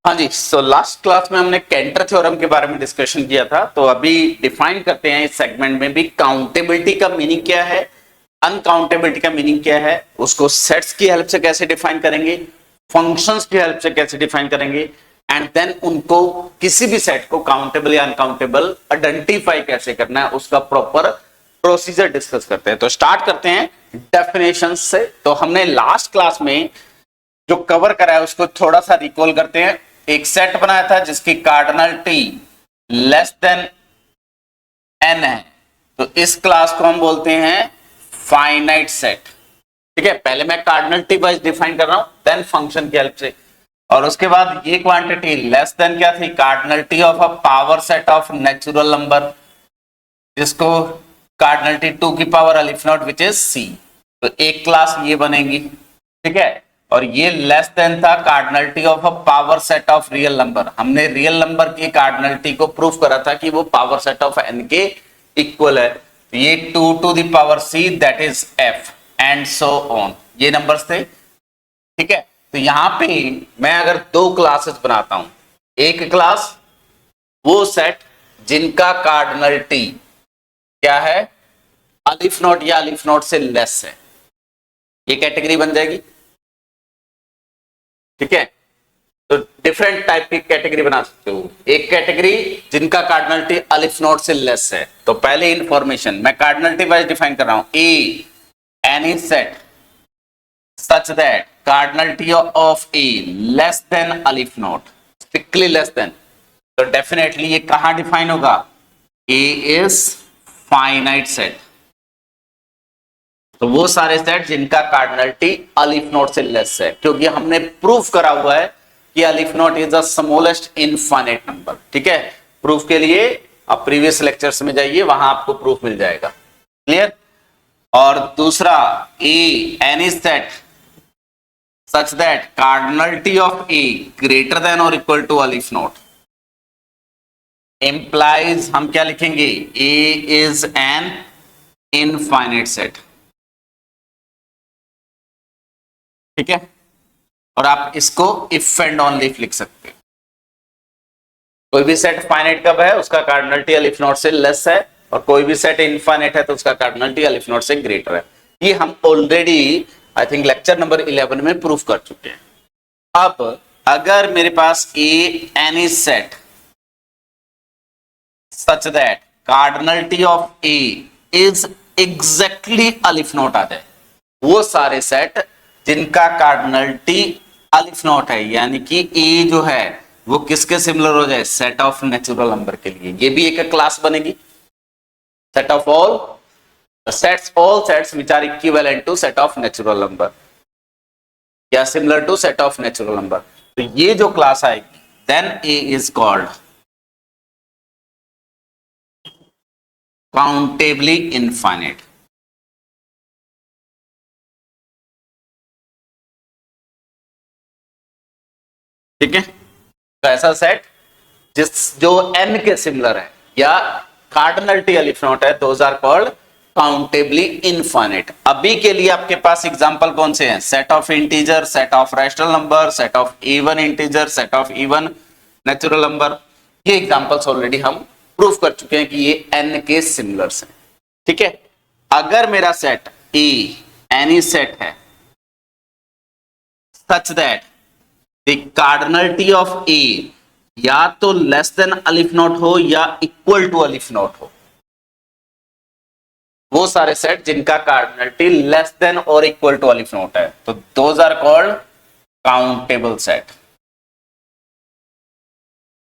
हाँ जी, so last class में हमने कैंटर थ्योरम के बारे में डिस्कशन किया था। तो अभी डिफाइन करते हैं इस सेगमेंट में भी काउंटेबिलिटी का मीनिंग क्या है, अनकाउंटेबिलिटी का मीनिंग क्या है, उसको सेट्स की हेल्प से कैसे डिफाइन करेंगे, फंक्शंस की हेल्प से कैसे डिफाइन करेंगे, एंड देन उनको किसी भी सेट को काउंटेबल या अनकाउंटेबल आइडेंटिफाई कैसे करना है, उसका प्रॉपर प्रोसीजर डिस्कस करते हैं। तो स्टार्ट करते हैं डेफिनेशन से। तो हमने लास्ट क्लास में जो कवर करा है उसको थोड़ा सा रिकॉल करते हैं। एक सेट बनाया था जिसकी कार्डिनलिटी लेस देन एन है, तो इस क्लास को हम बोलते हैं फाइनाइट सेट। ठीक है, पहले मैं कार्डिनलिटी वाइज डिफाइन कर रहा हूं, देन फंक्शन की हेल्प से। और उसके बाद ये क्वांटिटी लेस देन क्या थी, cardinality of a power set of natural number, जिसको कार्डिनलिटी 2 की पावर अलिफ नॉट विच इज सी। तो एक क्लास ये बनेगी। ठीक है, और ये लेस देन था cardinality of a power set of real number. हमने रियल नंबर की कार्डिनलिटी को प्रूफ करा था कि वो पावर सेट ऑफ एन के इक्वल है। तो ये 2 to the power c that is f and so on, ये नंबर्स थे। ठीक है, तो यहां पे मैं अगर दो क्लासेस बनाता हूं, एक क्लास वो सेट जिनका कार्डिनलिटी क्या है, अलिफ नॉट या अलिफ नॉट से लेस है, ये कैटेगरी बन जाएगी। ठीक है, तो डिफरेंट टाइप की कैटेगरी बना सकते हो। एक कैटेगरी जिनका कार्डिनलिटी अलिफ नॉट से लेस है। तो पहले इंफॉर्मेशन मैं कार्डिनलिटी वाइज डिफाइन कर रहा हूं, A any set such that cardinality of A less than aleph naught, strictly less than. तो डेफिनेटली ये कहां डिफाइन होगा, ए इज फाइनाइट सेट। तो वो सारे सेट जिनका कार्डिनलिटी अलिफ नॉट से लेस है, क्योंकि हमने प्रूफ करा हुआ है कि अलिफ not is the smallest infinite number. ठीक है, प्रूफ के लिए आप प्रीवियस लेक्चर्स में जाइए, वहां आपको प्रूफ मिल जाएगा। क्लियर। और दूसरा, A any set such that cardinality of A greater than और equal to aleph naught implies, हम क्या लिखेंगे, A is an infinite set. ठीक है, और आप इसको इफ एंड ओनली लिख सकते हो। कोई भी सेट फाइनाइट कब है, उसका कार्डिनलिटी अलिफ नॉट से लेस है, और कोई भी सेट इनफाइनाइट है तो उसका कार्डिनलिटी अलिफ नॉट से ग्रेटर है। ये हम already I think lecture number 11 में प्रूफ कर चुके हैं। अब अगर मेरे पास A any set such that cardinality of A is exactly aleph naught आ जाए, वो सारे सेट जिनका कार्डिनलिटी अलिफ नॉट है, यानी कि ए जो है वो किसके सिमिलर हो जाए, सेट ऑफ नेचुरल नंबर के लिए, ये भी एक क्लास बनेगी। Set of all sets, all sets which are equivalent to set of natural number या similar to set of natural number. तो ये जो क्लास आएगी, then A is called countably infinite. ठीक है, तो ऐसा सेट जो n के सिमिलर है या कार्डिनलिटी अलिफ नॉट है, those are called countably infinite. अभी के लिए आपके पास एग्जांपल कौन से हैं, set of integer, set of rational number, set of even integer, set of even natural number. ये एग्जांपल्स ऑलरेडी हम प्रूफ कर चुके हैं कि ये n के सिमिलर्स हैं। ठीक है, अगर मेरा सेट ए एनी सेट है such that the cardinality of A या तो लेस देन अलिफ नॉट हो या इक्वल टू अलिफ नॉट हो, वो सारे सेट जिनका कार्डिनलिटी लेस देन और इक्वल टू अलिफ नॉट है, तो those are called countable set.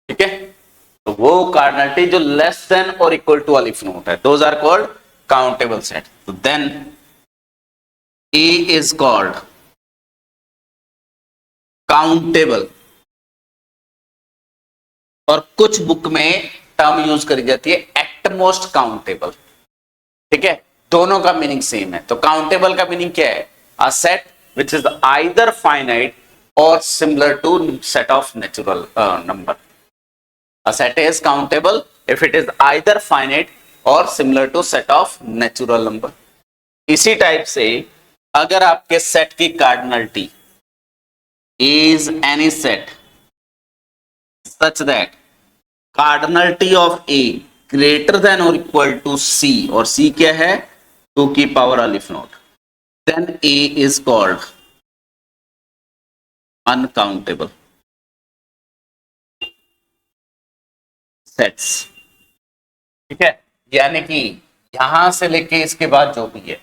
ठीक है, तो वो कार्डिनलिटी जो लेस देन और इक्वल टू अलिफ नॉट है, those are called countable set. तो then A is called countable, और कुछ बुक में टर्म यूज करी जाती है एटमोस्ट काउंटेबल। ठीक है, दोनों का मीनिंग सेम है। तो काउंटेबल का मीनिंग क्या है, a set which is either finite और similar to set of natural number. A set is countable if it is either finite और similar to set of natural number. इसी type से अगर आपके सेट की cardinality is any set such that cardinality of A greater than or equal to C, और C क्या है, 2 की पावर अलिफ note, then A is called uncountable sets. ठीक है, यानी कि यहां से लेके इसके बाद जो भी है,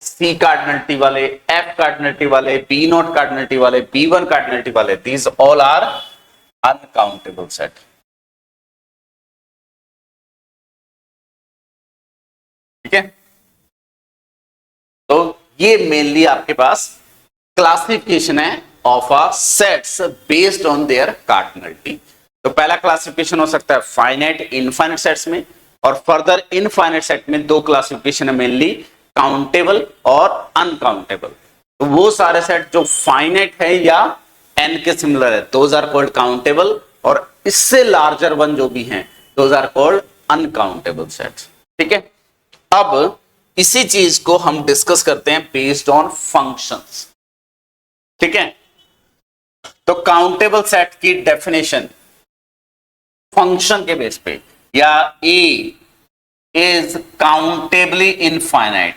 सी कार्डिनलिटी वाले, एफ कार्डिनलिटी वाले, बी नॉट कार्डिनलिटी वाले, बी वन कार्डिनलिटी वाले, these all are uncountable set. ठीक है, तो ये मेनली आपके पास क्लासिफिकेशन है of a sets based on their cardinality. तो पहला क्लासिफिकेशन हो सकता है फाइनाइट इनफाइनाइट सेट्स में, और फर्दर इनफाइनाइट सेट में दो क्लासिफिकेशन है मेनली, काउंटेबल और अनकाउंटेबल. तो वो सारे सेट जो फाइनाइट है या एन के सिमिलर है, दोज आर कॉल्ड काउंटेबल, और इससे लार्जर वन जो भी हैं those are called uncountable sets. ठीक है, अब इसी चीज को हम डिस्कस करते हैं बेस्ड ऑन फंक्शंस. ठीक है, तो काउंटेबल सेट की डेफिनेशन फंक्शन के बेस पे, या ए इज काउंटेबली इनफाइनाइट.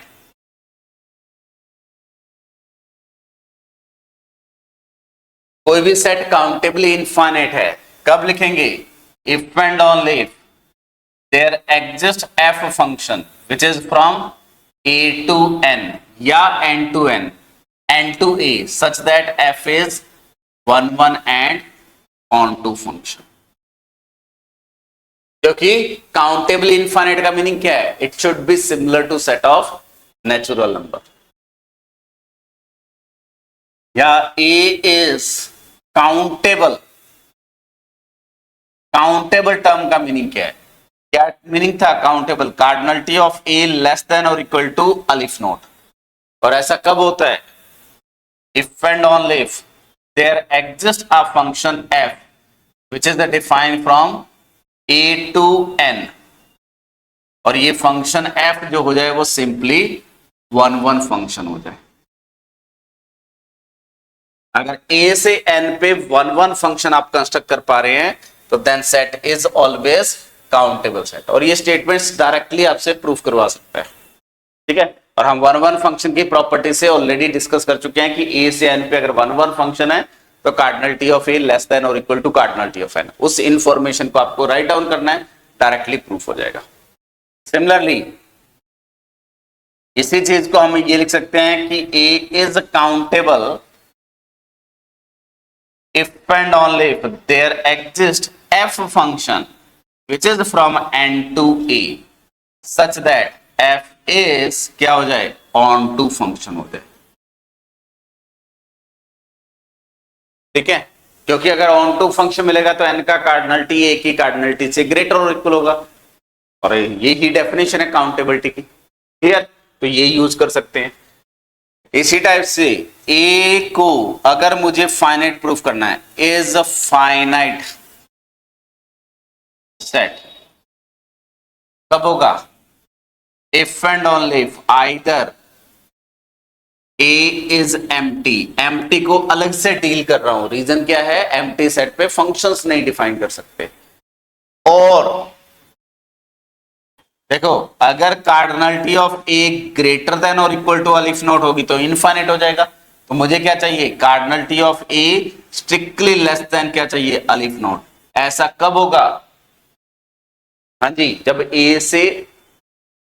कोई भी सेट काउंटेबली इनफाइनाइट है, कब लिखेंगे, if and only if there exists f function which is from a to n या n to n, n to a such that f is 1 1 and onto function. क्योंकि countable infinite का meaning क्या है, it should be similar to set of natural number. या a is countable, countable term का meaning क्या है, क्या meaning था countable, cardinality of A less than और इक्वल टू अलिफ नोट. और ऐसा कब होता है, if and only if there exist a function f which is defined from a to n, और ये फंक्शन f जो हो जाए वो सिंपली 1 1 फंक्शन हो जाए. अगर a से n पे 1 1 फंक्शन आप कंस्ट्रक्ट कर पा रहे हैं तो then set is always countable set. और ये स्टेटमेंट्स डायरेक्टली आपसे प्रूफ करवा सकता है. ठीक है, और हम 1 1 फंक्शन की प्रॉपर्टी से ऑलरेडी डिस्कस कर चुके हैं कि a से n पे अगर 1 1 फंक्शन है तो cardinality of a less than और equal to cardinality of n. उस इंफॉर्मेशन को आपको राइट डाउन करना है, डायरेक्टली प्रूफ हो जाएगा. सिमिलरली इसी चीज को हम ये लिख सकते हैं कि a is countable if and only if there exist f function which is from n to a such that f is क्या हो जाए, on to function हो जाए. ठीक है, क्योंकि अगर on to function मिलेगा तो n का कार्डिनलिटी a की कार्डिनलिटी से ग्रेटर और इक्वल होगा, और यही डेफिनेशन है काउंटेबिलिटी की. क्लियर, तो ये यूज कर सकते हैं. इसी टाइप से a को अगर मुझे फाइनाइट प्रूफ करना है, इज अ फाइनाइट सेट, कब होगा, if and only if either a is empty. Empty को अलग से डील कर रहा हूं, रीजन क्या है, एम्प्टी सेट पे फंक्शंस नहीं डिफाइन कर सकते. और देखो अगर cardinality of a greater than और इक्वल टू अलिफ नोट होगी तो इनफाइनाइट हो जाएगा. तो मुझे क्या चाहिए, cardinality of a strictly less then क्या चाहिए, अलिफ नोट. ऐसा कब होगा, हाँ जी, जब a से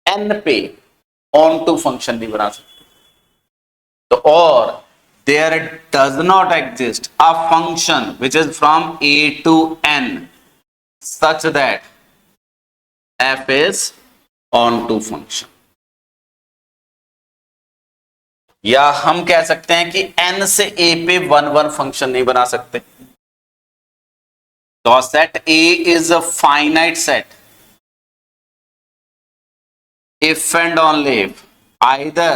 n पे ऑन टू फंक्शन नहीं बना सकते. तो और there does not exist a function which is from a to n such that f is onto function. या हम कह सकते हैं कि n से a पे 1 1 फंक्शन नहीं बना सकते. तो set a is a finite set if and only if either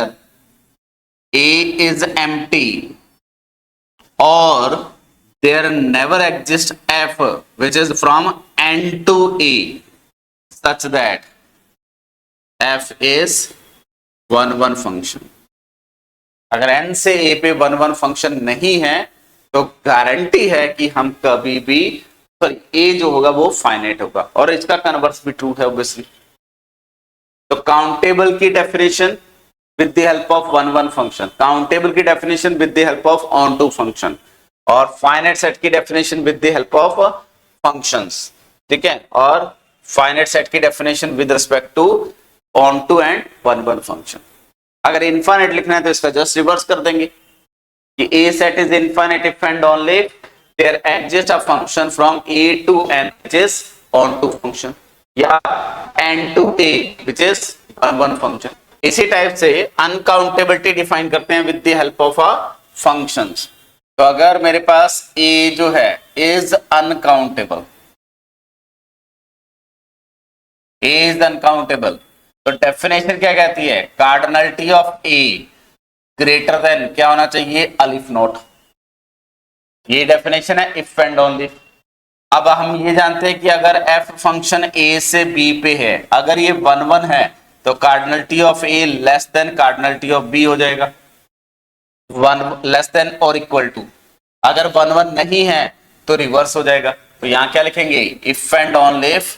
a is empty or there never exists f which is from n to a such that f is 1 1 function. अगर n से a पे 1 1 function नहीं है तो guarantee है कि हम कभी भी सॉरी ए जो होगा वो फाइनाइट होगा, और इसका कन्वर्स भी ट्रू है ऑब्वियसली। तो काउंटेबल की definition with the help of one one function, countable की definition with the help of onto function, और फाइनाइट सेट की definition with the help of functions, ठीक है। और फाइनाइट सेट की definition with respect to onto and one one function. अगर infinite लिखना है तो इसका जस्ट रिवर्स कर देंगे कि A set is infinite if and only there exists a function from A to n which is onto function, या n to A which is one function। इसी टाइप से अनकाउंटेबिलिटी डिफाइन करते हैं with the help of a functions. तो अगर मेरे पास A जो है is uncountable, A is uncountable, तो डेफिनेशन क्या कहती है, cardinality of A greater than क्या होना चाहिए, अलिफ नॉट। ये डेफिनेशन है इफ एंड ओनली। अब हम ये जानते हैं कि अगर f फंक्शन a से b पे है, अगर ये 1 1 है तो cardinality of a less than cardinality of b हो जाएगा, 1 लेस देन और इक्वल टू। अगर 1 1 नहीं है तो रिवर्स हो जाएगा। तो यहां क्या लिखेंगे, if and only if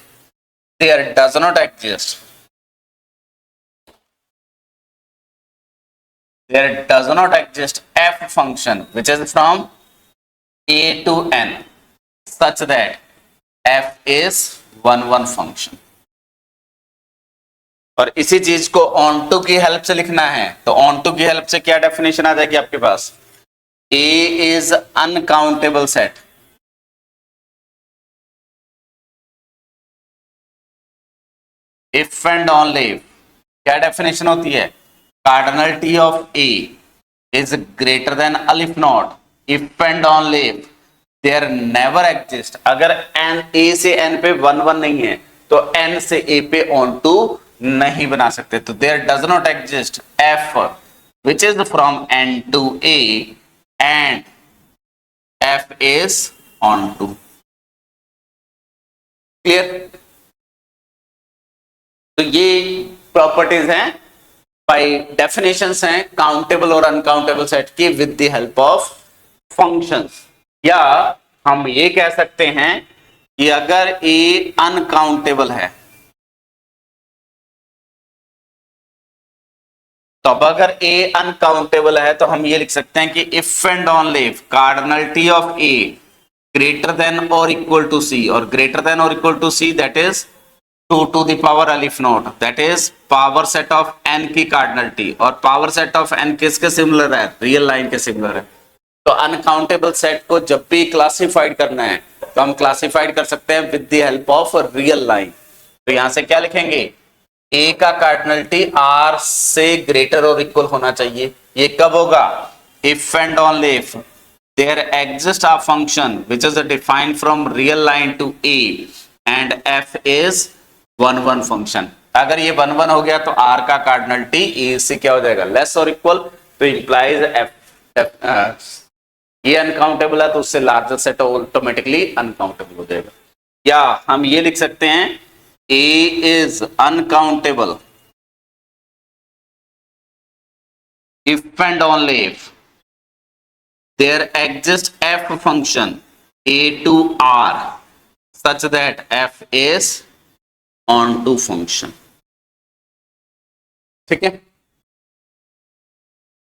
there does not exist, there does not exist f function which is from a to n such that f is one one function। और इसी चीज को ऑन टू की हेल्प से लिखना है, तो ऑन टू की हेल्प से क्या डेफिनेशन आ जाएगी आपके पास, a is uncountable set if and only if, क्या डेफिनेशन होती है, cardinality of A is greater than alif naught if and only if there never exist, अगर n A से n पे 1 1 नहीं है तो n से A पे on to नहीं बना सकते। तो there does not exist f which is from n to A and f is on to। Clear? तो ये प्रॉपर्टीज हैं बाय डेफिनेशंस हैं काउंटेबल और अनकाउंटेबल सेट की with the help of functions. या हम ये कह सकते हैं कि अगर ए अनकाउंटेबल है, तो अब अगर ए अनकाउंटेबल है तो हम ये लिख सकते हैं कि if and only if cardinality of A greater than और इक्वल टू सी, और ग्रेटर देन और equal to c that is 2 to the power aleph naught, that is power set of n की कार्डिनलिटी। और power set of n किसके similar है, real line के similar है। तो अनकाउंटेबल सेट को जब भी क्लासिफाइड करना है तो हम क्लासिफाइड कर सकते हैं with the help of real line. तो यहां से क्या लिखेंगे, a का कार्डिनलिटी r से ग्रेटर और इक्वल होना चाहिए। ये कब होगा, if and only if there exist a function which is defined from real line to a and f is 1 1 function. अगर ये 1 1 हो गया तो r का कार्डिनलिटी a से क्या हो जाएगा, लेस और इक्वल। तो इंप्लाइज ये अनकाउंटेबल है तो उससे लार्जर सेट ऑटोमेटिकली अनकाउंटेबल हो जाएगा। या हम ये लिख सकते हैं a is uncountable if and only if there exist f function a to r such that f is on to function। ठीक है,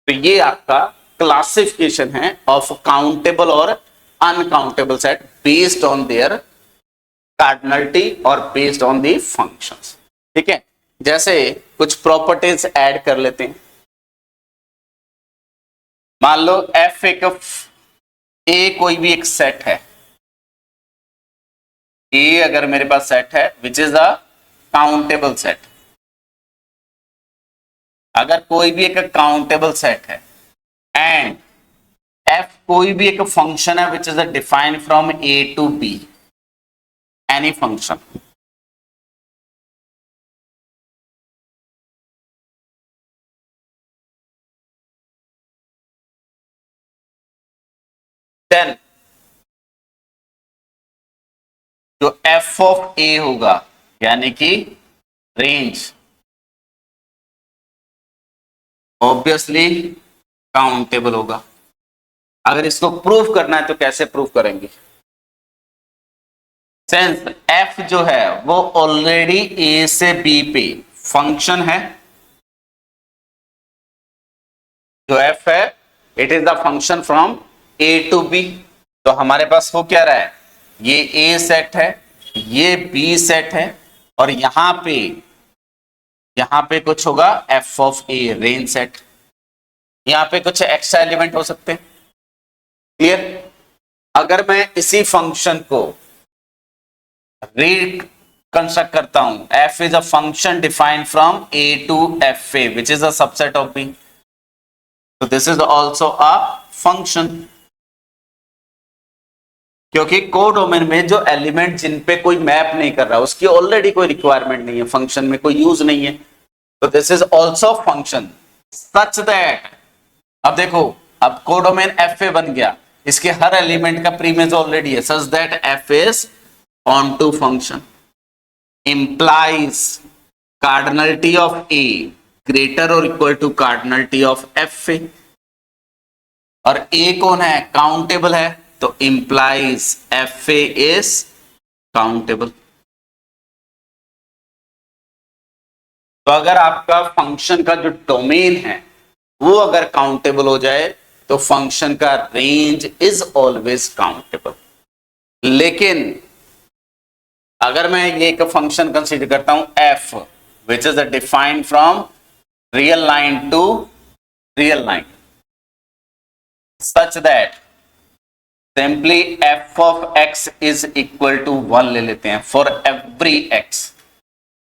तो ये आपका क्लासिफिकेशन है ऑफ काउंटेबल और uncountable set based on their cardinality और बेस्ड ऑन दी फंक्शंस। ठीक है, जैसे कुछ प्रॉपर्टीज ऐड कर लेते हैं। मान लो f एक a कोई भी एक सेट है, a अगर मेरे पास सेट है which is a countable set, अगर कोई भी एक काउंटेबल सेट है एंड f कोई भी एक फंक्शन है which is defined from a to b, any function, then जो f ऑफ a होगा यानी कि रेंज ऑब्वियसली काउंटेबल होगा। अगर इसको प्रूव करना है तो कैसे प्रूव करेंगे, सिंस एफ जो है वो ऑलरेडी ए से बी पे फंक्शन है, जो एफ है it is the function from A to b, तो हमारे पास हो क्या रहा है, ये ए सेट है, ये बी सेट है, और यहां पे कुछ होगा F of A range set, यहां पे कुछ एक्स्ट्रा एलिमेंट हो सकते हैं। क्लियर? अगर मैं इसी फंक्शन को रिकंस्ट्रक्ट करता हूं, f is a function defined from A to f A which is a subset of B, तो this is also a function, क्योंकि कोडोमेन में जो एलिमेंट जिन पे कोई मैप नहीं कर रहा उसकी ऑलरेडी कोई रिक्वायरमेंट नहीं है, फंक्शन में कोई यूज नहीं है, तो this is also function such that, अब देखो अब कोडोमेन एफ ए बन गया, इसके हर एलिमेंट का प्रीमिस ऑलरेडी है, such that f is onto function implies cardinality of A greater और equal to cardinality of f A, और ए कौन है, काउंटेबल है, तो implies f A is countable. तो अगर आपका फंक्शन का जो डोमेन है वो अगर काउंटेबल हो जाए तो फंक्शन का रेंज इज ऑलवेज काउंटेबल। लेकिन अगर मैं ये एक फंक्शन कंसीडर करता हूं f which is defined from real line to real line such that simply f of x is equal to 1 ले लेते हैं फॉर एवरी एक्स,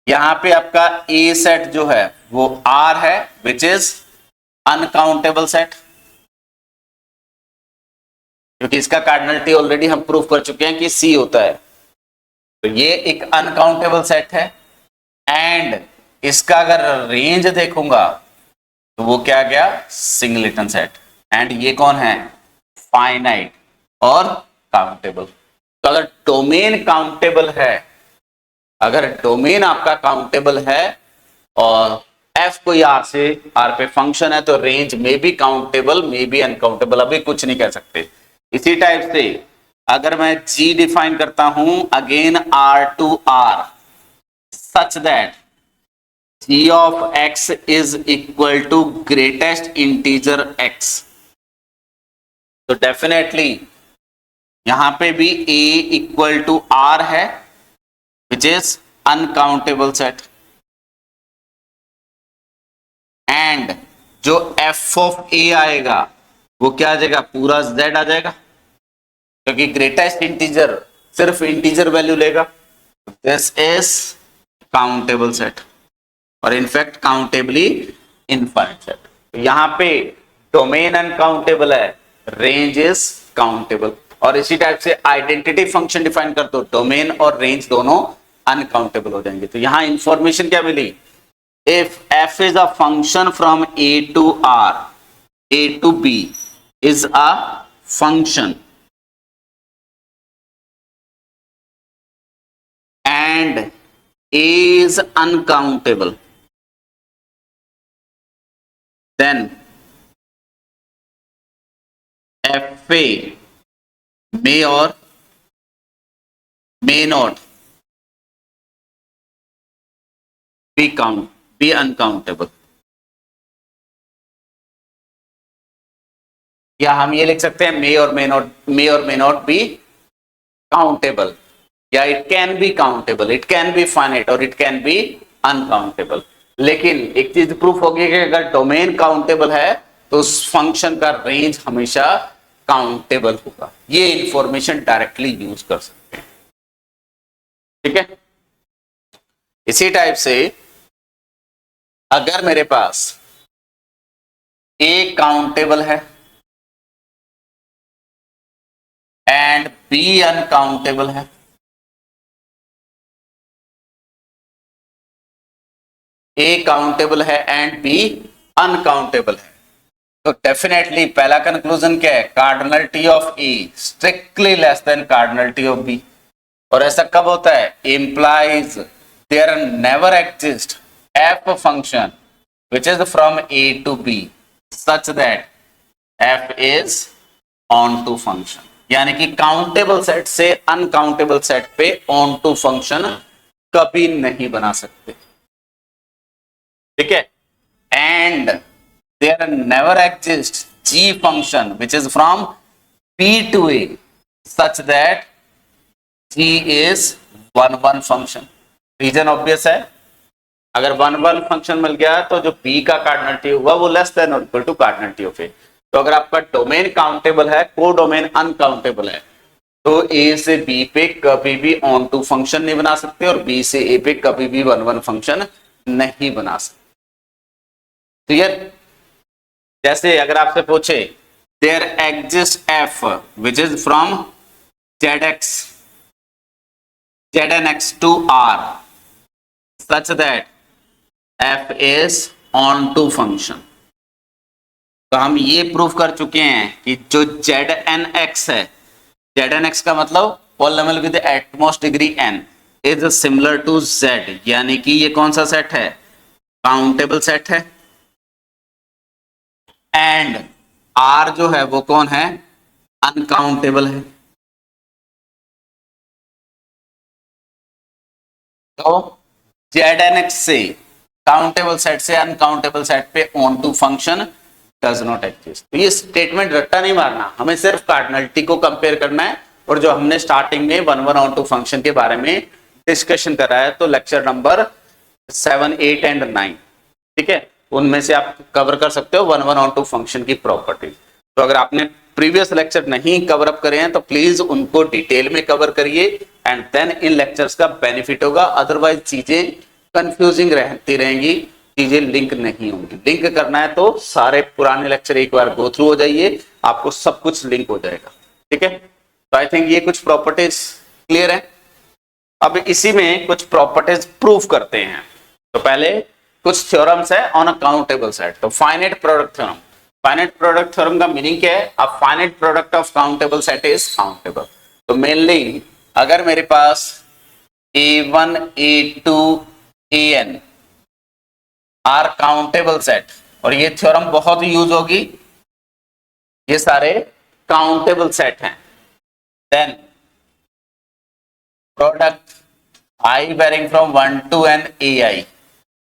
यहां पे आपका ए सेट जो है वो आर है विच इज अनकाउंटेबल सेट, क्योंकि इसका कार्डिनलिटी ऑलरेडी हम प्रूव कर चुके हैं कि सी होता है, तो ये एक अनकाउंटेबल सेट है, एंड इसका अगर रेंज देखूंगा तो वो क्या गया, सिंगलेटन सेट, एंड ये कौन है, फाइनाइट और काउंटेबल। तो अगर डोमेन काउंटेबल है, अगर डोमेन आपका काउंटेबल है और एफ कोई आर से आर पे फंक्शन है, तो रेंज में भी काउंटेबल में भी अनकाउंटेबल, अभी कुछ नहीं कह सकते। इसी टाइप से अगर मैं जी डिफाइन करता हूं again r to r such that g of x is equal to greatest integer x, तो डेफिनेटली यहां पे भी a इक्वल टू आर है which is uncountable set, and जो f ऑफ a आएगा वो क्या आ जाएगा, पूरा z आ जाएगा, क्योंकि ग्रेटेस्ट इंटीजर सिर्फ इंटीजर वैल्यू लेगा, दिस इज काउंटेबल सेट और इनफैक्ट काउंटेबली इनफाइनाइट सेट। यहां पे डोमेन अनकाउंटेबल है, रेंज इज काउंटेबल, और इसी टाइप से आइडेंटिटी फंक्शन डिफाइन कर दो, डोमेन और रेंज दोनों अनकाउंटेबल हो जाएंगे। तो यहां इंफॉर्मेशन क्या मिली, if f is a function from a to r, a to b is a function and a is uncountable, then fa may or may not be uncountable, या हम ये लिख सकते हैं may or may not be countable, या it can be countable, it can be finite और it can be uncountable। लेकिन एक चीज प्रूफ होगी कि अगर डोमेन काउंटेबल है तो उस फंक्शन का रेंज हमेशा काउंटेबल होगा। ये इंफॉर्मेशन डायरेक्टली यूज कर सकते हैं, ठीक है। इसी टाइप से अगर मेरे पास a काउंटेबल है एंड b अनकाउंटेबल है, a काउंटेबल है एंड b अनकाउंटेबल है, तो डेफिनेटली पहला कंक्लूजन क्या है, cardinality of a strictly less than cardinality of b. और ऐसा कब होता है, implies there never exist f function which is from a to b such that f is onto function। यानी कि काउंटेबल सेट से अनकाउंटेबल सेट पे onto function कभी नहीं बना सकते, ठीक है। And there never exist g function which is from P to A such that G is one one function. Reason obvious है, अगर वन वन फंक्शन मिल गया तो जो P का कार्डिनलिटी हुआ वो लेस देन और equal to cardinality of A। तो अगर आपका डोमेन काउंटेबल है, को डोमेन अनकाउंटेबल है, तो A से B पे कभी भी ऑन टू फंक्शन नहीं बना सकते और B से A पे कभी भी वन वन फंक्शन नहीं बना सकते। क्लियर? जैसे अगर आपसे पूछे there exists f which is from zx znx to r such that f is on to function। तो हम ये प्रूफ कर चुके हैं कि जो znx है, znx का मतलब polynomial with at most degree n is similar to z, यानी कि ये कौन सा सेट है? काउंटेबल सेट है। एंड R जो है वो कौन है? अनकाउंटेबल है। तो ZNX से काउंटेबल सेट से अनकाउंटेबल सेट पे onto function does not exist. तो ये स्टेटमेंट रट्टा नहीं मारना, हमें सिर्फ कार्डिनलिटी को कंपेयर करना है। और जो हमने स्टार्टिंग में one one onto function के बारे में डिस्कशन करा है, तो लेक्चर नंबर 7, 8 एंड 9, ठीक है, उनमें से आप कवर कर सकते हो one one onto function की प्रॉपर्टी। तो अगर आपने प्रीवियस लेक्चर नहीं कवर अप करे हैं तो प्लीज उनको डिटेल में कवर करिए, एंड देन इन लेक्चर्स का बेनिफिट होगा। अदरवाइज चीजें कंफ्यूजिंग रहती रहेंगी, चीजें लिंक नहीं होंगी। लिंक करना है तो सारे पुराने लेक्चर एक बार गो थ्रू हो जाइए, आपको सब कुछ लिंक हो जाएगा, ठीक है। तो आई थिंक ये कुछ प्रॉपर्टीज क्लियर है। अब इसी में कुछ प्रॉपर्टीज प्रूफ करते हैं। तो पहले कुछ थ्योरम्स है ऑन अ काउंटेबल सेट। तो finite product theorem, finite product theorem का मीनिंग क्या है? A finite product of countable set is countable. तो मेनली अगर मेरे पास A1 A2 AN are countable set, और ये थ्योरम बहुत यूज होगी, ये सारे काउंटेबल सेट हैं, then product I varying from 1 to n AI,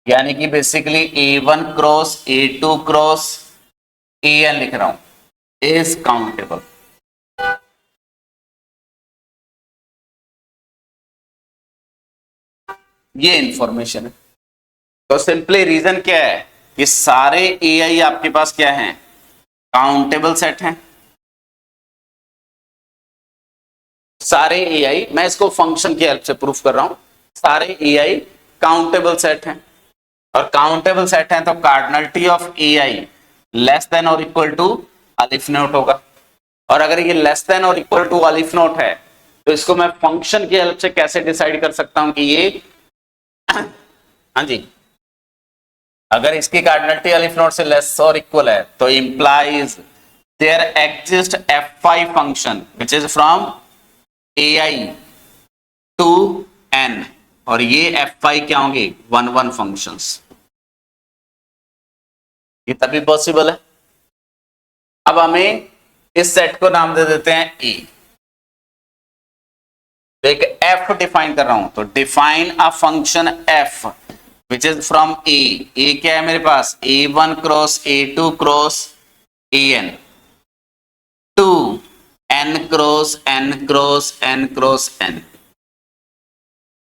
यानी कि basically A1 cross A2 cross AN लिख रहा हूं, इज काउंटेबल। ये इंफॉर्मेशन है। तो सिंपली रीजन क्या है कि सारे AI आपके पास क्या हैं? काउंटेबल सेट हैं। सारे AI, मैं इसको फंक्शन की हेल्प से प्रूफ कर रहा हूं, सारे AI काउंटेबल सेट हैं। और काउंटेबल सेट हैं तो cardinality of AI less than और इक्वल टू अलिफ नोट होगा। और अगर ये लेस देन और इक्वल टू अलिफ नोट है तो इसको मैं फंक्शन की हेल्प से कैसे डिसाइड कर सकता हूं कि ये हाँ जी, अगर इसकी कार्डिनलिटी अलिफ नोट से लेस और इक्वल है तो implies there exist F5 function which is from AI to N, और ये F5 क्या होंगे? One one functions. ये तभी पॉसिबल है। अब हमें इस सेट को नाम दे देते हैं E। तो एक F डिफाइन कर रहा हूं, तो define a function F which is from A क्या है मेरे पास? A1 cross A2 cross AN to N cross N cross N cross N।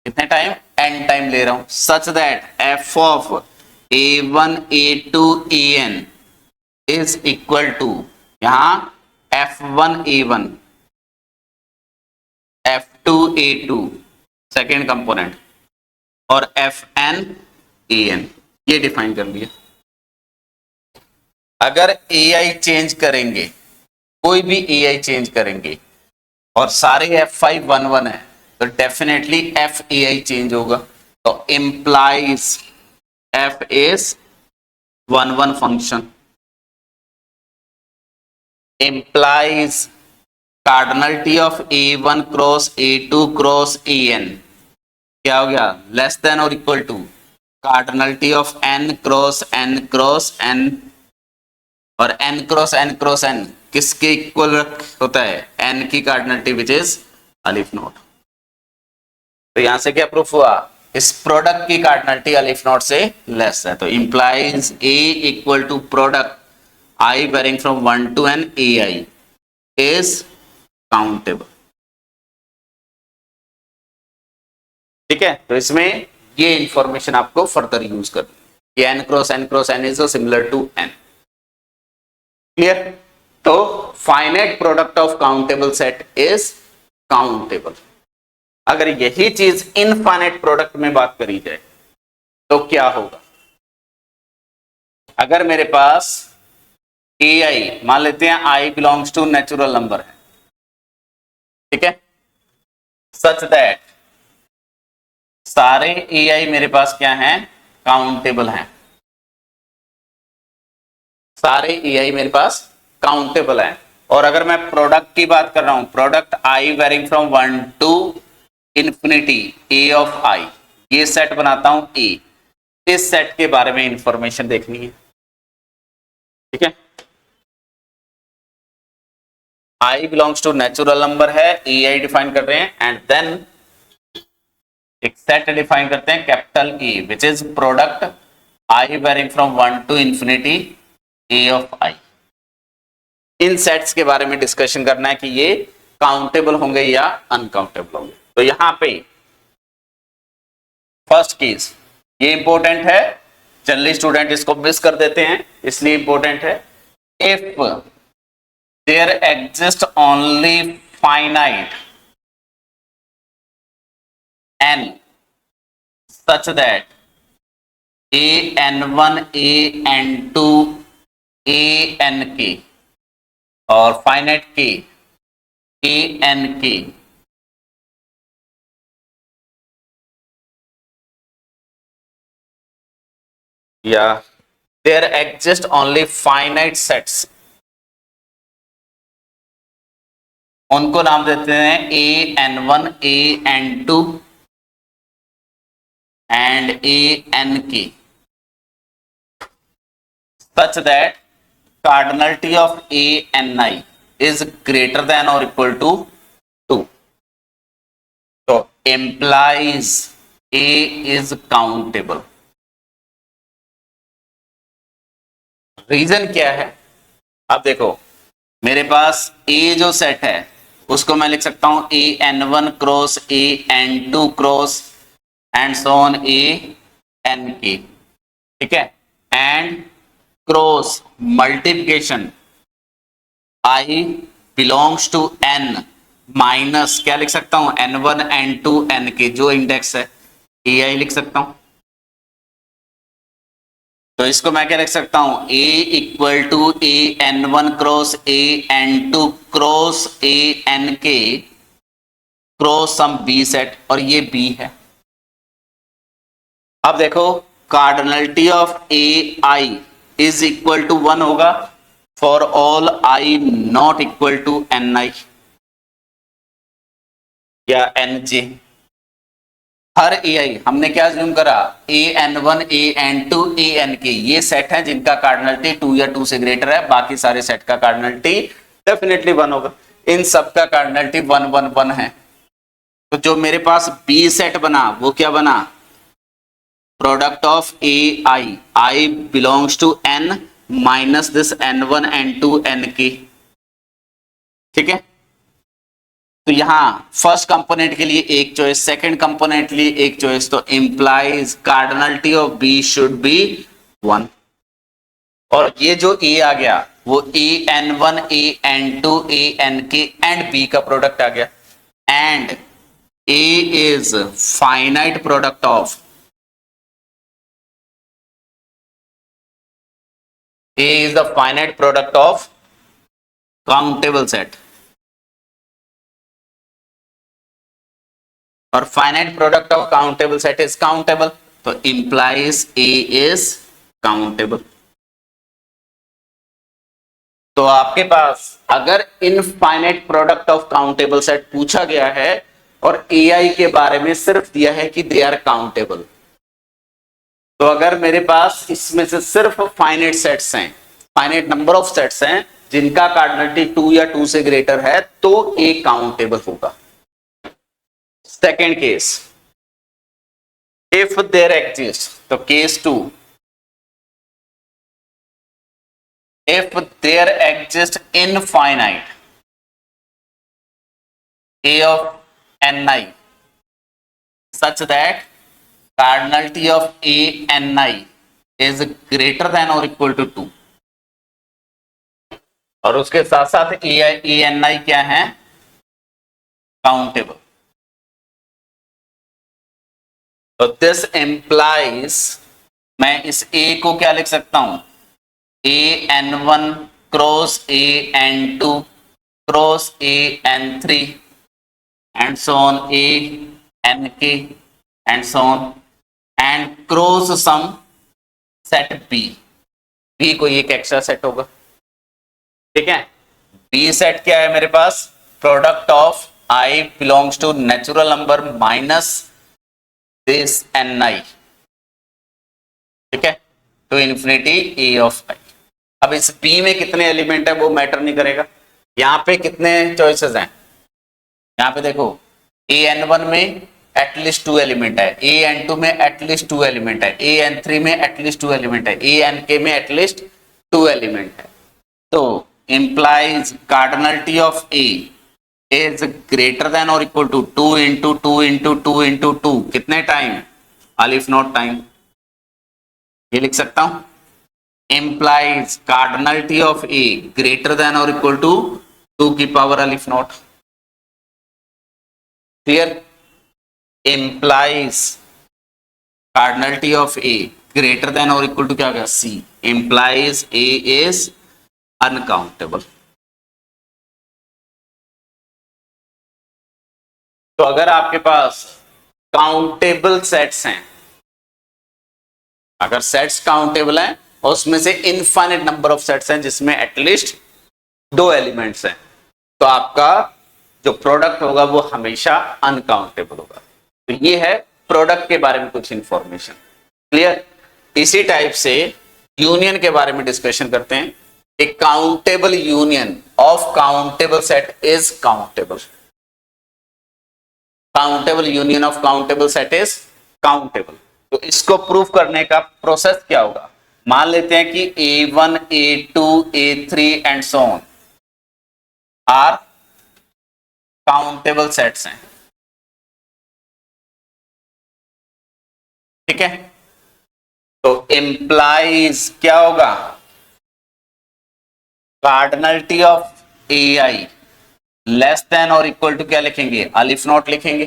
कितने टाइम? N टाइम ले रहा हूं, such that F of A1 A2 AN is equal to यहां F1 A1 F2 A2 second component और Fn AN, ये define कर लिया। अगर AI चेंज करेंगे, कोई भी AI चेंज करेंगे और सारे F5 1 1 है तो डेफिनेटली FAI चेंज होगा। तो implies F is 1 1 function, implies cardinality of A1 cross A2 cross AN क्या हो गया? लेस देन और equal to cardinality of N cross N cross N, और N cross N cross N किसके equal होता है? n की cardinality which is aleph naught. तो यहां से क्या प्रूफ हुआ, इस प्रोडक्ट की कार्डिनलिटी अलिफ नोट से लेस है, तो implies a equal to product i varying from 1 to n ai is countable. ठीक है, तो इसमें ये इंफॉर्मेशन आपको फर्दर यूज करनी है, n cross n is similar to n। Clear? तो finite product of countable set is countable. अगर यही चीज इनफाइनाइट प्रोडक्ट में बात करी जाए तो क्या होगा, अगर मेरे पास ai मान लेते हैं i belongs to natural number है, ठीक है, सच दैट सारे ai मेरे पास क्या हैं, काउंटेबल हैं, सारे ai मेरे पास काउंटेबल हैं। और अगर मैं प्रोडक्ट की बात कर रहा हूं, product i varying from 1 to infinity a of i, ये सेट बनाता हूं a, इस सेट के बारे में इंफॉर्मेशन देखनी है। ठीक है, i belongs to natural number है, ai डिफाइन कर रहे हैं, एंड देन एक सेट डिफाइन करते हैं capital A which is product i varying from 1 to infinity a of i। इन सेट्स के बारे में डिस्कशन करना है कि ये काउंटेबल होंगे या अनकाउंटेबल होंगे। तो यहां पे फर्स्ट केस ये इंपॉर्टेंट है, जनरली स्टूडेंट इसको मिस कर देते हैं, इसलिए इंपॉर्टेंट है। If there exist only finite n such that an1 an2 ank और फाइनाइट k ank या there exist only finite sets, उनको नाम देते हैं an1 an2 and ank such that cardinality of ani is greater than or equal to 2, so implies a is countable। Reason क्या है, अब देखो मेरे पास a जो सेट है उसको मैं लिख सकता हूं an1 cross an2 cross and so on ank, ठीक है, and cross multiplication i belongs to n minus क्या लिख सकता हूं n1 n2 nk, जो इंडेक्स है ai लिख सकता हूं। तो इसको मैं क्या लिख सकता हूं, a equal to an1 cross an2 cross ank cross some b set, और ये b है। अब देखो cardinality of ai is equal to 1 होगा for all i not equal to ni या nj। हर ai हमने क्या ज्यूम करा, an1 an2 ank ये सेट है जिनका कार्डिनलिटी 2 या 2 से ग्रेटर है, बाकी सारे सेट का कार्डिनलिटी डेफिनेटली 1 होगा। इन सब का कार्डिनलिटी 1 1 1 है। तो जो मेरे पास b सेट बना वो क्या बना, product of ai, i belongs to n minus this n1 n2 nk। ठीक है, तो यहां फर्स्ट कंपोनेंट के लिए एक चॉइस, सेकंड कंपोनेंट के लिए एक चॉइस, तो implies cardinality of b should be 1। और ये जो a आ गया वो an1 an2 ank and b का प्रोडक्ट आ गया, and a is finite product of A is the finite product of countable set, और finite product of countable set is countable, तो implies A is countable। तो आपके पास अगर infinite product of countable set पूछा गया है और AI के बारे में सिर्फ दिया है कि दे आर काउंटेबल, तो अगर मेरे पास इसमें से सिर्फ फाइनाइट सेट्स हैं, फाइनाइट नंबर ऑफ सेट्स हैं, जिनका कार्डिनलिटी 2 या 2 से ग्रेटर है तो ए काउंटेबल होगा। Second case, if there exist, तो case 2, if there exist infinite A of ni such that cardinality of a ni is greater than or equal to 2, और उसके साथ साथ a ni क्या है, काउंटेबल। तो दिस इंप्लाइज, मैं इस a को क्या लिख सकता हूं, an1 cross an2 cross an3 and so on a nk and so on and cross some set b, b को एक एक्स्ट्रा सेट होगा, ठीक है। b सेट क्या है मेरे पास, product of i belongs to natural number minus this ni, ठीक है, to infinity a of i। अब इस b में कितने एलिमेंट है वो मैटर नहीं करेगा, यहां पे कितने चॉइसेस हैं, यहाँ पे देखो an1 में एटलीस्ट 2 एलिमेंट है, an2 में एटलीस्ट 2 एलिमेंट है, an3 में एटलीस्ट 2 एलिमेंट है, ank में एटलीस्ट 2 एलिमेंट है। तो implies cardinality of a is greater than और equal to 2 into 2 into 2 into 2, कितने टाइम, अलिफ नॉट टाइम, ये लिख सकता हूं, implies cardinality of a greater than और इक्वल टू 2 की पावर अलिफ not. Clear? Implies cardinality of A greater than or equal to क्या होगा, C, implies A is uncountable। तो अगर आपके पास काउंटेबल सेट्स हैं, अगर सेट्स काउंटेबल हैं और उसमें से इनफाइनाइट नंबर ऑफ सेट्स हैं जिसमें एटलीस्ट 2 एलिमेंट्स हैं, तो आपका जो प्रोडक्ट होगा वो हमेशा अनकाउंटेबल होगा। तो ये है प्रोडक्ट के बारे में कुछ इंफॉर्मेशन। क्लियर? इसी टाइप से यूनियन के बारे में डिस्कशन करते हैं। A countable union of countable set is countable. Countable union of countable set is countable. तो इसको प्रूव करने का प्रोसेस क्या होगा, मान लेते हैं कि A1, A2, A3 and so on are countable sets हैं, ठीक है। तो इंप्लाइज क्या होगा, cardinality of AI less than और इक्वल टू क्या लिखेंगे, अलिफ नॉट लिखेंगे,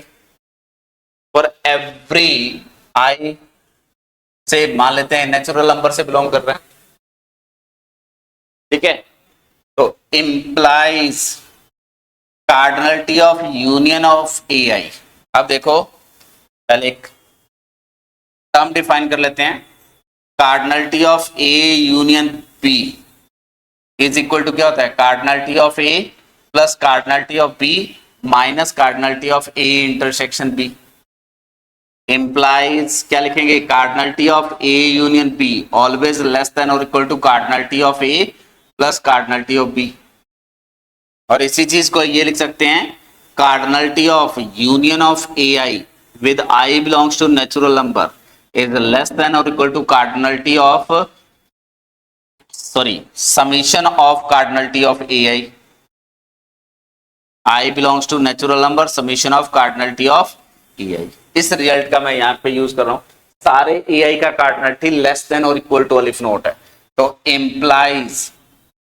फॉर एवरी i से मान लेते हैं नेचुरल नंबर से बिलोंग कर रहा है, ठीक है। तो implies cardinality of union of AI। अब देखो पहले एक टर्म डिफाइन कर लेते हैं, cardinality of A union B is equal to क्या होता है, cardinality of A plus cardinality of B minus cardinality of A intersection B। Implies क्या लिखेंगे, cardinality of A union B always less than और equal to cardinality of A plus cardinality of B। और इसी चीज को ये लिख सकते हैं, cardinality of union of AI with I belongs to natural number is less than और equal to cardinality of summation of cardinality of AI। I belongs to natural number, summation of cardinality of AI। इस result का मैं यहाँ पे use कर रहा हूँ, सारे AI का कार्डिनलिटी लेस देन और इक्वल टू अलिफ नोट है। तो implies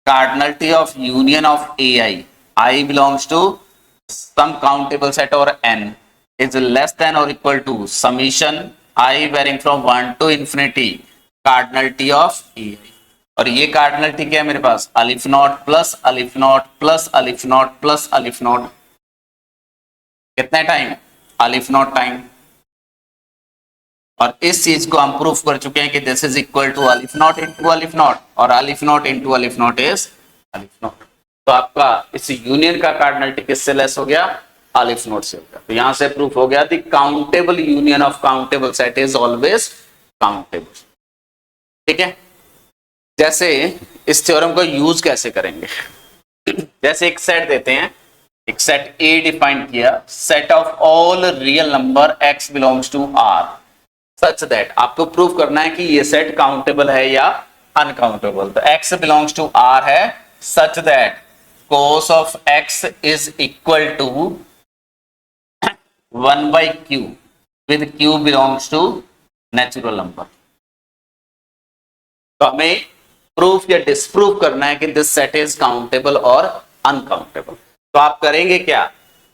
cardinality of union of AI, I belongs to some countable set or n is less than or equal to summation I varying from 1 to infinity cardinality of AI। और ये cardinality क्या है मेरे पास, अलिफ not plus अलिफ not plus अलिफ not plus अलिफ not, कितने टाइम, अलिफ नॉट टाइम। और इस चीज को हम प्रूफ कर चुके हैं कि this is equal to aleph not into अलिफ नॉट, और अलिफ नॉट इंटू अलिफ नॉट इज अलिफ नॉट। तो आपका इस यूनियन का कार्डिनलिटी किससे लेस हो गया, अलिफ नॉट से हो गया। तो यहां से प्रूफ हो गया the countable union of countable set is always countable, ठीक है। जैसे इस थ्योरम को यूज कैसे करेंगे, जैसे एक सेट देते हैं, एक सेट ए डिफाइन किया, set of all real number x belongs to R such that, आपको प्रूव करना है कि ये सेट काउंटेबल है या अनकाउंटेबल। तो x बिलोंग्स टू R है such that cos of x is equal to 1/q with q belongs to natural number. तो हमें प्रूफ या डिसप्रूव करना है कि दिस सेट इज काउंटेबल और अनकाउंटेबल। तो आप करेंगे क्या,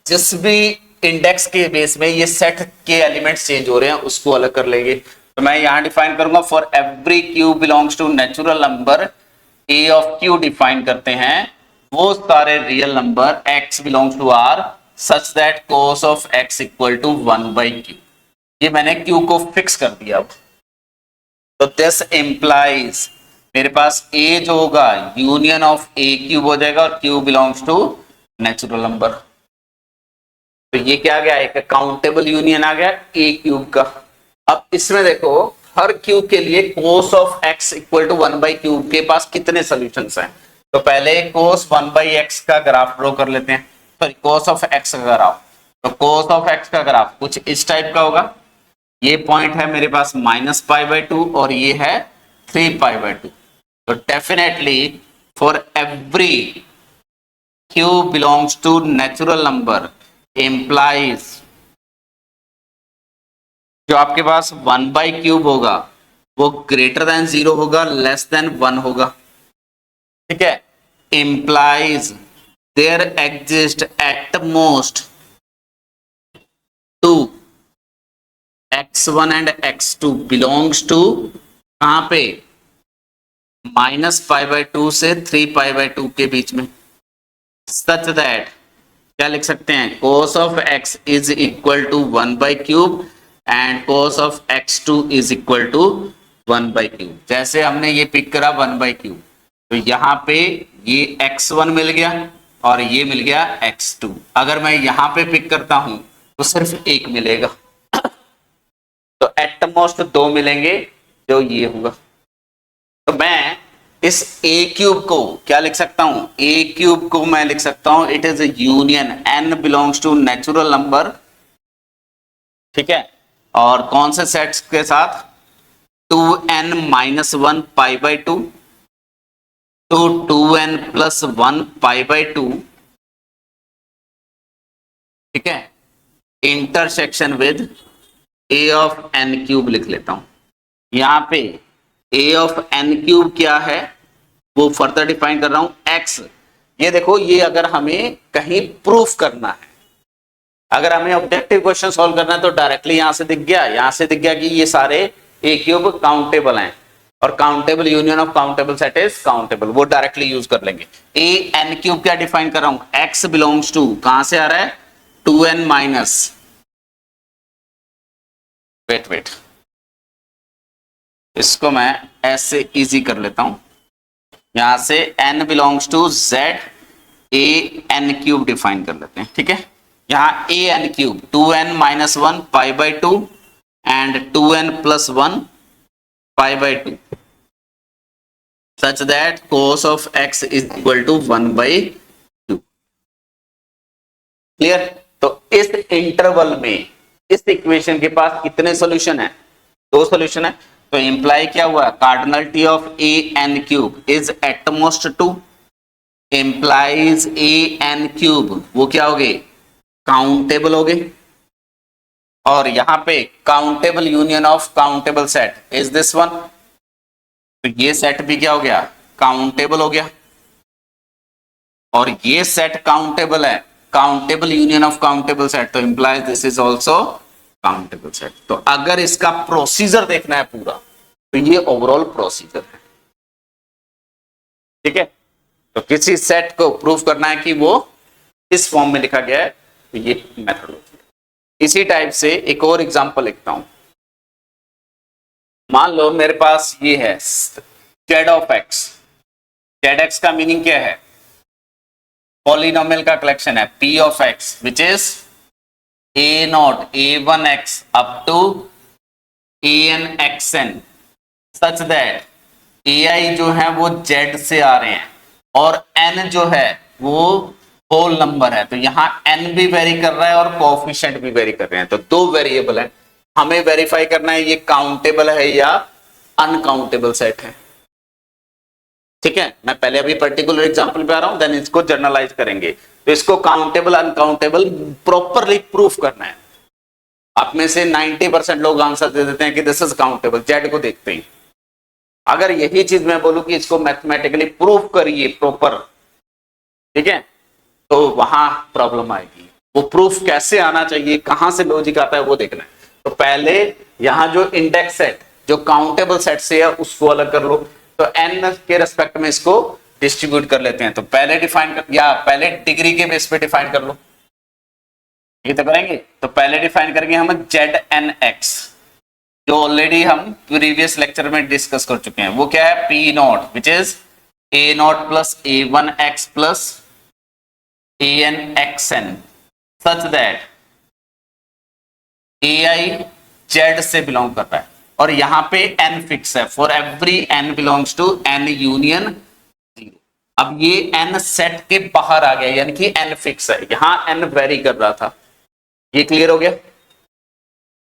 जिस भी इंडेक्स के बेस में ये सेट के एलिमेंट्स चेंज हो रहे हैं उसको अलग कर लेंगे। तो मैं यहां डिफाइन करूंगा for every q belongs to natural number a of q define करते हैं वो सारे real number x belongs to r such that cos of x equal to 1/q। ये मैंने q को फिक्स कर दिया। तो दिस इंप्लाइज मेरे पास a जो होगा यूनियन ऑफ a क्यूब हो जाएगा और q belongs to natural number. तो ये क्या आ गया, एक काउंटेबल यूनियन आ गया a क्यूब का। अब इसमें देखो हर क्यूब के लिए cos of x equal to 1/q के पास कितने सॉल्यूशंस हैं। तो पहले cos 1/x का ग्राफ ड्रॉ कर लेते हैं, सॉरी cos ऑफ x का ग्राफ। तो cos ऑफ x का ग्राफ कुछ इस टाइप का होगा, ये पॉइंट है मेरे पास -π/2 और ये है 3π/2। तो definitely for every q belongs to natural number implies जो आपके पास 1/3 होगा वो ग्रेटर देन 0 होगा, लेस देन 1 होगा। ठीक है, implies there exist at most 2 x1 and x2 belongs to कहां पे -π/2 से 3π/2 के बीच में, सच दैट क्या लिख सकते हैं cos of x is equal to 1/3 and cos of x2 is equal to 1/3। जैसे हमने ये पिक करा 1/3 तो यहाँ पे ये x1 मिल गया और ये मिल गया x2। अगर मैं यहाँ पे पिक करता हूं तो सिर्फ एक मिलेगा तो एट मोस्ट 2 मिलेंगे जो ये होगा। तो मैं इस a क्यूब को क्या लिख सकता हूं, a क्यूब को मैं लिख सकता हूं it is union n belongs to natural number. ठीक है, और कौन से सेट्स के साथ 2n - 1 π/2 to 2n + 1 π/2। ठीक है, intersection with a of n cube लिख लेता हूं। यहां पे a ऑफ n क्यूब क्या है वो फर्दर डिफाइन कर रहा हूं x। ये देखो, ये अगर हमें कहीं प्रूफ करना है, अगर हमें ऑब्जेक्टिव क्वेश्चन सॉल्व करना है तो डायरेक्टली यहां से दिख गया, यहां से दिख गया कि ये सारे a क्यूब काउंटेबल हैं और countable union of countable set is countable, वो डायरेक्टली यूज कर लेंगे। a n क्यूब क्या डिफाइन कर रहा हूं, x बिलोंग्स टू कहां से आ रहा है 2n माइनस वेट इसको मैं ऐसे इजी कर लेता हूं, यहां से n belongs to z a n cube define कर लेते हैं। ठीक है, यहां a n cube 2n - 1 π/2 and 2n + 1 π/2 such that cos of x is equal to 1/2। Clear. तो इस इंटरवल में इस इक्वेशन के पास कितने सॉल्यूशन है, 2 सॉल्यूशन है। तो इंप्लाई क्या हुआ, cardinality of a n cube is eight most 2 implies a n cube वो क्या हो गए, काउंटेबल हो गए। और यहां पे countable union of countable set is this one, तो ये सेट भी क्या हो गया, काउंटेबल हो गया। और ये सेट काउंटेबल है, countable union of countable set, तो implies this is also countable set. तो अगर इसका प्रोसीजर देखना है पूरा तो ये ओवरऑल प्रोसीजर है। ठीक है, तो किसी सेट को प्रूव करना है कि वो इस फॉर्म में लिखा गया है, तो ये मेथड। इसी टाइप से एक और एग्जांपल लिखता हूं। मान लो मेरे पास ये है z ऑफ x, z(x) का मीनिंग क्या है, पॉलिनोमियल का कलेक्शन है p of x which is a0 a1x up to anxn such that ai जो है वो z से आ रहे हैं और n जो है वो होल नंबर है, तो यहाँ n भी वेरी कर रहा है और कोएफिशिएंट भी वेरी कर रहे हैं, तो दो वेरिएबल है, हमें वेरीफाई करना है ये काउंटेबल है या अनकाउंटेबल सेट है। ठीक है, मैं पहले अभी पर्टिकुलर एग्जांपल पे आ रहा हूं, देन इसको जनरलाइज करेंगे। तो इसको काउंटेबल अनकाउंटेबल प्रॉपरली प्रूफ करना है। आप में से 90% लोग आंसर दे देते हैं कि दिस इज काउंटेबल, जेड को देखते ही। अगर यही चीज मैं बोलूं कि इसको मैथमेटिकली प्रूफ करिए प्रॉपर, ठीक है, तो वहां प्रॉब्लम आएगी। वो प्रूफ कैसे आना चाहिए, कहां से लॉजिक आता है, वो देखना है। तो पहले यहां जो इंडेक्स सेट जो काउंटेबल सेट से है उसको अलग कर लो, तो n के रेस्पेक्ट में इसको डिस्ट्रीब्यूट कर लेते हैं। तो पहले डिफाइन कर, या पहले डिग्री के बेस पे डिफाइन कर लो, ये तो करेंगे। तो पहले डिफाइन करेंगे हम Zn(x), जो ऑलरेडी हम प्रीवियस लेक्चर में डिस्कस कर चुके हैं। वो क्या है, P0 which is A0 plus A1x plus ANxn such that AI Z से बिलोंग कर रहा है, और यहां पे n फिक्स है, for every n belongs to n union 0। अब ये n सेट के बाहर आ गया, यानी कि n फिक्स है, यहां n वेरी कर रहा था। ये क्लियर हो गया।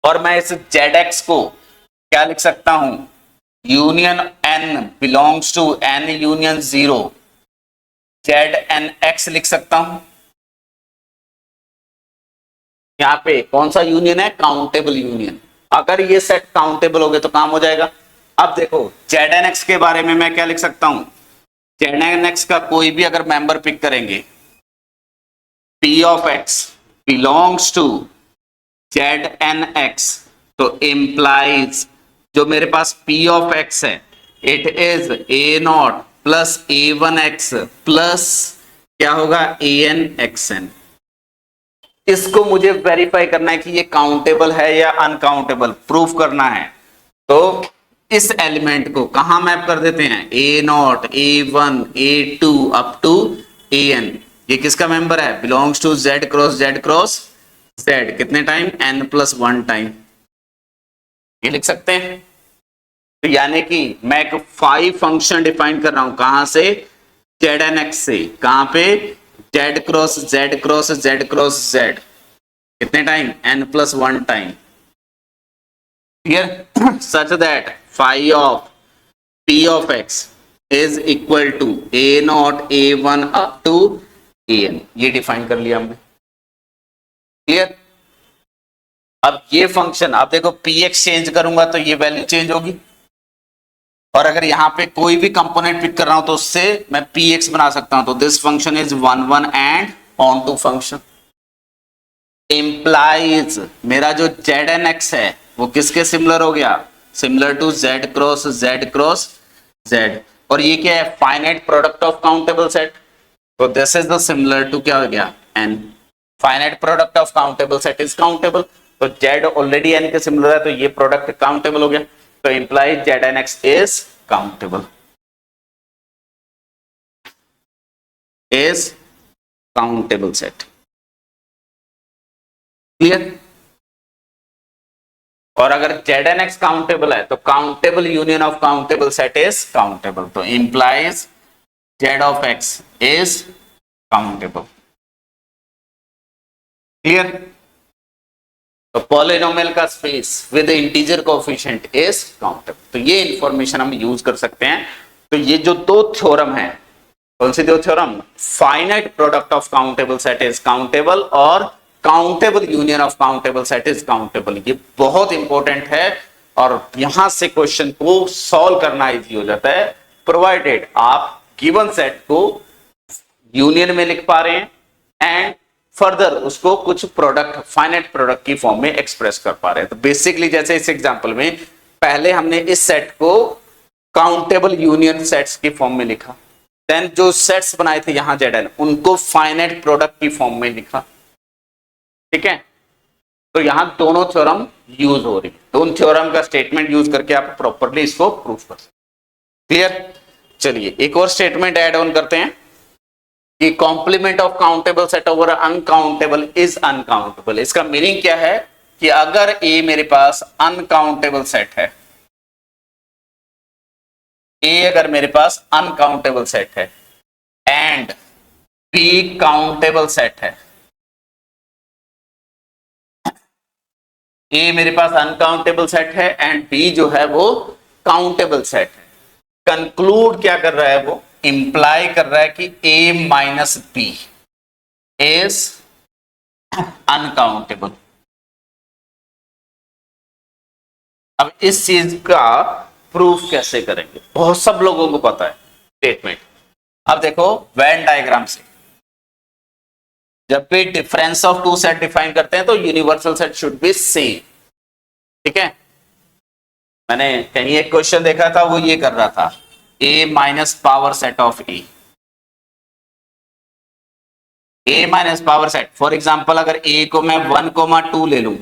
और मैं इस ZX को क्या लिख सकता हूं, union n belongs to n union 0 Znx लिख सकता हूं। यहां पे कौन सा यूनियन है, काउंटेबल यूनियन। अगर ये सेट काउंटेबल हो गए तो काम हो जाएगा। अब देखो Znx के बारे में मैं क्या लिख सकता हूं, Znx का कोई भी अगर मेंबर पिक करेंगे, P of x belongs to Znx, तो इंप्लाइज जो मेरे पास P ऑफ x है it is A0 plus A1x plus क्या होगा ANxn। इसको मुझे वेरीफाई करना है कि ये काउंटेबल है या अनकाउंटेबल, प्रूफ करना है। तो इस एलिमेंट को कहां मैप कर देते हैं, A0 A1 A2 up to AN। ये किसका मेंबर है, belongs to Z cross Z cross Z, कितने टाइम, n+1 टाइम। ये लिख सकते हैं। तो यानी कि मैं एक 5 फंक्शन डिफाइन कर रहा हूं, कहां से, Znx से, कहां पे, Z cross Z cross Z cross Z, कितने time, n+1 time. Clear, such that phi of P of x is equal to A0 A1 up to AN। ये डिफाइन कर लिया हमने। क्लियर। अब ये फंक्शन, आप देखो px चेंज करूंगा तो ये वैल्यू चेंज होगी, और अगर यहां पे कोई भी कंपोनेंट पिक कर रहा हूं तो उससे मैं px बना सकता हूं। तो this function is 1 1 and onto function. Implies मेरा जो Znx है वो किसके सिमिलर हो गया, similar to Z cross Z cross Z। और ये क्या है, finite product of countable set. तो this is the similar to क्या हो गया, n। Finite product of countable set is countable. तो Z ऑलरेडी n के सिमिलर है, तो ये प्रोडक्ट काउंटेबल हो गया। तो implies Znx is countable, is countable set। Clear. और अगर Znx काउंटेबल है तो countable union of countable set is countable. तो implies Z of x is countable। Clear. तो पॉलिनोमियल का space with integer coefficient is countable. तो ये information हम यूज कर सकते हैं। तो ये जो दो थ्योरम है, कौन सी दो theorem, finite product of countable set is countable और countable union of countable set is countable, ये बहुत इंपॉर्टेंट है। और यहां से क्वेश्चन को सॉल्व करना इजी हो जाता है, प्रोवाइडेड आप गिवन सेट को यूनियन में लिख पा रहे हैं एंड फर्दर उसको कुछ प्रोडक्ट, फाइनाइट प्रोडक्ट की फॉर्म में एक्सप्रेस कर पा रहे हैं। तो बेसिकली जैसे इस एग्जांपल में पहले हमने इस सेट को काउंटेबल यूनियन सेट्स की फॉर्म में लिखा, देन जो सेट्स बनाए थे यहां Zn उनको फाइनाइट प्रोडक्ट की फॉर्म में लिखा। ठीक है, तो यहां दोनों थ्योरम यूज हो रही है, तो उन थ्योरम का स्टेटमेंट यूज करके आप प्रॉपरली इसको प्रूफ कर सकते। क्लियर। चलिए एक और स्टेटमेंट ऐड ऑन करते हैं कि complement of countable set over uncountable is uncountable. इसका मीनिंग क्या है कि अगर ए मेरे पास अनकाउंटेबल सेट है, ए अगर मेरे पास अनकाउंटेबल सेट है एंड बी काउंटेबल सेट है, ए मेरे पास अनकाउंटेबल सेट है एंड बी जो है वो काउंटेबल सेट है। कंक्लूड क्या कर रहा है, वो इंप्लाई कर रहा है कि ए माइनस बी इज अनकाउंटेबल। अब इस चीज का प्रूफ कैसे करेंगे, बहुत सब लोगों को पता है स्टेटमेंट। अब देखो वेन डायग्राम से जब भी difference of two set define करते हैं तो universal set should be same. ठीक है, मैंने कहीं एक क्वेश्चन देखा था, वो ये कर रहा था A minus power set of A minus power set. For example अगर ए को मैं 1,2 ले लूं,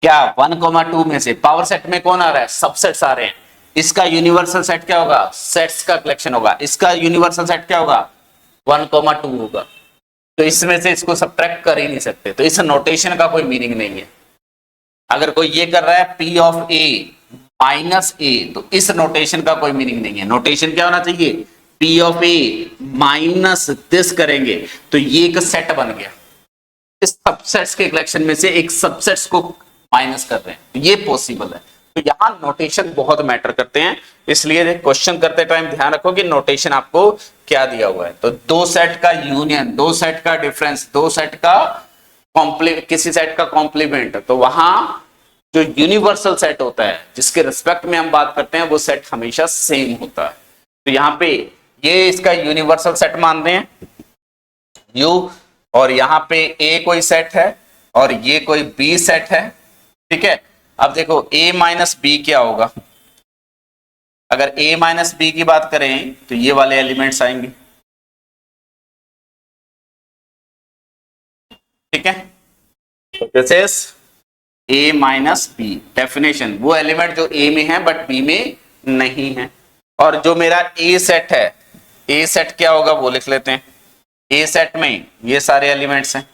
क्या 1,2 में से पावर सेट में कौन आ रहा है, सबसेट्स आ रहे हैं, इसका यूनिवर्सल सेट क्या होगा, सेट्स का कलेक्शन होगा, इसका यूनिवर्सल सेट क्या होगा 1,2 होगा। तो इसमें से इसको सब्ट्रैक्ट कर ही नहीं सकते, तो इस नोटेशन का कोई मीनिंग नहीं है। अगर कोई ये कर रहा है पी ऑफ ए माइनस ए, तो इस नोटेशन का कोई मीनिंग नहीं है। नोटेशन क्या होना चाहिए, P of A minus this करेंगे तो ये एक सेट बन गया, इस सबसेट्स के कलेक्शन में से एक सबसेट्स को माइनस कर रहे हैं, तो ये पॉसिबल है। तो यहां नोटेशन बहुत मैटर करते हैं, इसलिए क्वेश्चन करते टाइम ध्यान रखो कि नोटेशन आपको क्या दिया हुआ है। तो दो सेट का यूनियन, दो सेट का डिफरेंस, दो सेट का किसी सेट का कॉम्प्लीमेंट, तो वहां जो यूनिवर्सल सेट होता है जिसके रिस्पेक्ट में हम बात करते हैं वो सेट हमेशा सेम होता है। तो यहाँ पे ये इसका यूनिवर्सल सेट मान रहे हैं यू, और यहाँ पे ए कोई सेट है और ये कोई बी सेट है। ठीक है, अब देखो a माइनस बी क्या होगा, अगर a माइनस बी की बात करें तो ये वाले एलिमेंट्स आएंगे। ठीक है, तो this is a minus B definition, वो एलिमेंट जो a में है बट b में नहीं है। और जो मेरा a सेट है, a सेट क्या होगा वो लिख लेते हैं। a सेट में ये सारे एलिमेंट्स हैं।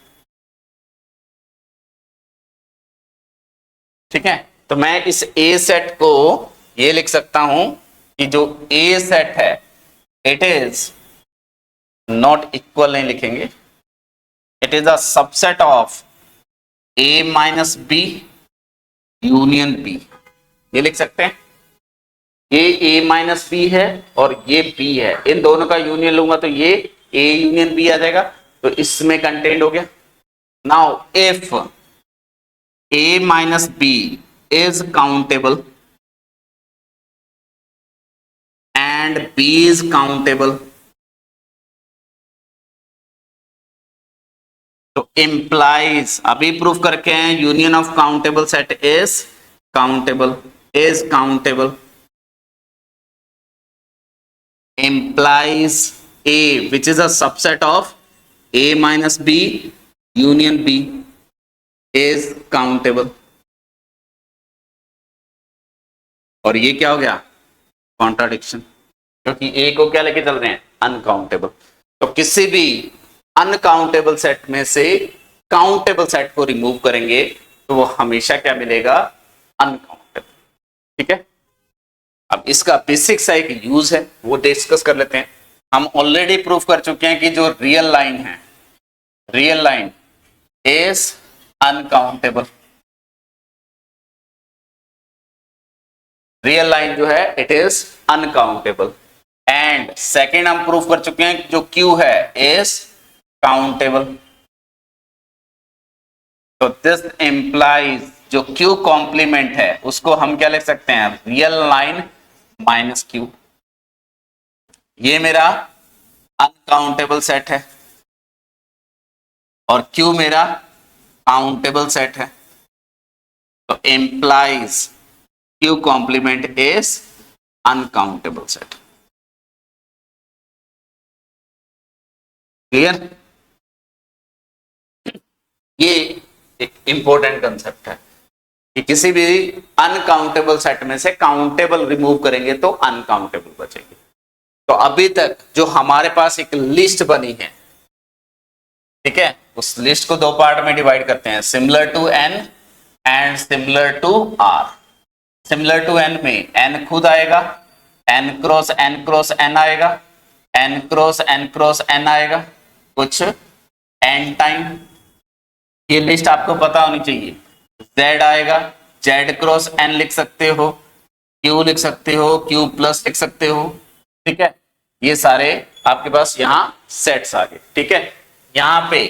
ठीक है, तो मैं इस A सेट को ये लिख सकता हूं कि जो A सेट है इट इज नॉट इक्वल, नहीं लिखेंगे, it is a subset of A minus B union B, ये लिख सकते हैं। ये A माइनस बी है और ये B है, इन दोनों का यूनियन लूंगा तो ये A यूनियन B आ जाएगा, तो इसमें कंटेंट हो गया। Now if A minus B is countable and B is countable, तो implies, अभी प्रूफ करके हैं, union of countable set is countable, implies A which is a subset of A minus B union B is countable, और ये क्या हो गया contradiction, क्योंकि ए को क्या लेके चल रहे हैं अनकाउंटेबल। तो किसी भी अनकाउंटेबल सेट में से काउंटेबल सेट को रिमूव करेंगे तो वो हमेशा क्या मिलेगा, अनकाउंटेबल। ठीक है, अब इसका बेसिक सा एक यूज है वो डिस्कस कर लेते हैं। हम ऑलरेडी प्रूफ कर चुके हैं कि जो रियल लाइन है, real line is uncountable, real line जो है it is uncountable. And second हम प्रूफ कर चुके हैं जो Q है इज काउंटेबल। तो दिस इंप्लाइज जो Q कॉम्प्लीमेंट है उसको हम क्या लिख सकते हैं, रियल लाइन माइनस Q। ये मेरा अनकाउंटेबल सेट है और Q मेरा काउंटेबल सेट है, तो implies Q complement is uncountable set। Clear, ये एक इंपॉर्टेंट कंसेप्ट है कि किसी भी अनकाउंटेबल सेट में से काउंटेबल रिमूव करेंगे तो अनकाउंटेबल बचेंगे। तो अभी तक जो हमारे पास एक लिस्ट बनी है, ठीक है, उस लिस्ट को दो पार्ट में डिवाइड करते हैं, similar to n and similar to r। Similar to n में n खुद आएगा, n क्रॉस n आएगा, n क्रॉस n आएगा कुछ n टाइम, ये लिस्ट आपको पता होनी चाहिए। z आएगा, z क्रॉस n लिख सकते हो, q लिख सकते हो, q प्लस लिख सकते हो, ठीक है। ये सारे आपके पास यहाँ सेट्स आ गए, ठीक है। यहाँ पे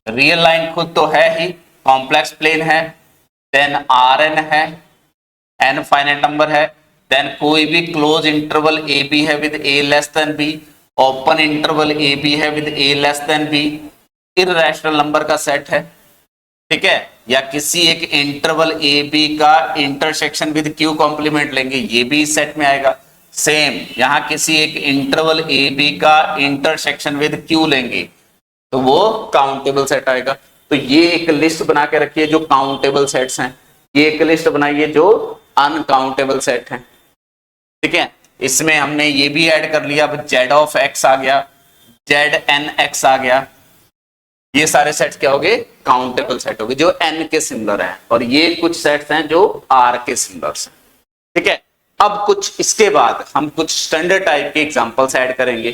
रियल लाइन खुद तो है ही, कॉम्प्लेक्स प्लेन है, देन Rn है, n फाइनाइट नंबर है, देन कोई भी क्लोज इंटरवल ए बी है with a less than b, open interval a b है with a less than b, irrational number का सेट है, ठीक है। या किसी एक इंटरवल ए बी का इंटरसेक्शन विद q कॉम्प्लीमेंट लेंगे, ये भी इस सेट में आएगा। सेम यहाँ किसी एक इंटरवल ए बी का इंटरसेक्शन विद q लेंगे तो वो काउंटेबल सेट आएगा। तो ये एक लिस्ट बना के रखिए जो काउंटेबल सेट्स हैं, ये एक लिस्ट बनाइए जो अनकाउंटेबल सेट हैं, ठीक है। इसमें हमने ये भी ऐड कर लिया, अब z ऑफ x आ गया, Zn(x) आ गया, ये सारे सेट्स क्या हो गए, काउंटेबल सेट हो गए जो n के सिमिलर हैं, और ये कुछ सेट्स हैं जो r के सिमिलर हैं, ठीक है। अब कुछ इसके बाद हम कुछ स्टैंडर्ड टाइप के एग्जांपल्स ऐड करेंगे।